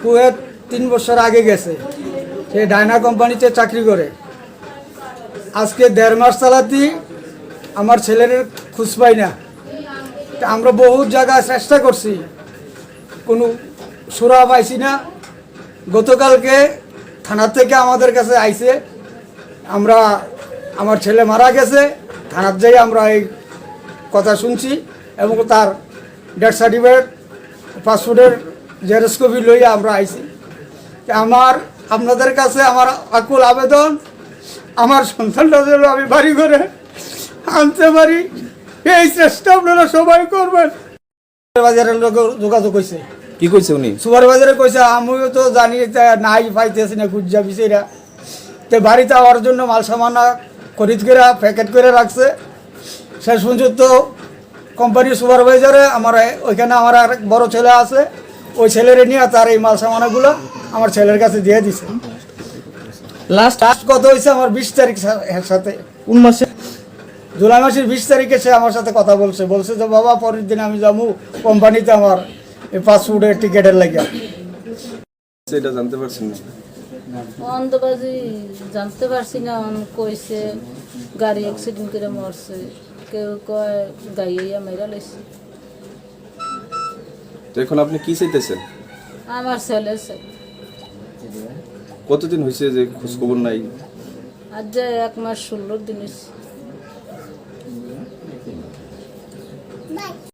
Kuwait 3 বছর আগে গেছে, সে ডায়না কোম্পানিতে চাকরি করে। আজকে 1.5 মাস চালাতি আমার ছেলের খোঁজ পাই না। আমরা বহু জায়গায় চেষ্টা করছি, কোনো সুরা পাইছি না। গতকালকে থানা থেকে আমাদের কাছে আইছে, আমার ছেলে মারা গেছে, থানার যাই আমরা এই কথা শুনছি এবং তার ডেথ সার্টিফিকেট, পাসপোর্টের জেরক্স কপি লইয়া আমরা আইছি। আপনাদের কাছে আমার আকুল আবেদন, আমার সন্তানটা যেন আমি বাড়ি করে আনতে পারি, এই চেষ্টা আপনারা সবাই করবেন। সুপারভাইজারের লোক যোগাযোগ হয়েছে। কি কইছে উনি? সুপারভাইজারে কইছে আমিও তো জানি নাই পাইতেছি না, খুঁজা বিচেরা তো বাড়িতে আওয়ার জন্য মাল সামানা খরিদ করে প্যাকেট করে রাখছে। শেষ পর্যন্ত কোম্পানির সুপারভাইজারে ওইখানে আমার আর বড় ছেলে আছে, ওই ছেলেরে নিয়ে তার এই মাল সামানাগুলো আমার ছেলের কাছে দিয়ে দিছে। লাস্ট কত হয়েছে আমার 20 তারিখ সাথে, কোন মাসে? জুলাই মাসের 20 তারিখে সে আমার সাথে কথা বলছে যে বাবা পরের দিন আমি যাবো কোম্পানিতে আমার এই পাসপোর্টের টিকিটের লাগে। সেটা জানতে পারছেন না? অন্ধবাজি জানতে পারছি না। কইছে গাড়ি অ্যাক্সিডেন্ট করে মরছে, কেউ কয় গাইয়া মেরা লাইছে। তো এখন আপনি কি চাইতেছেন? আমার ছেলে চাই। কতদিন হয়েছে যে খোঁজ খবর নাই? আজ 1 মাস 16 দিন হয়েছে।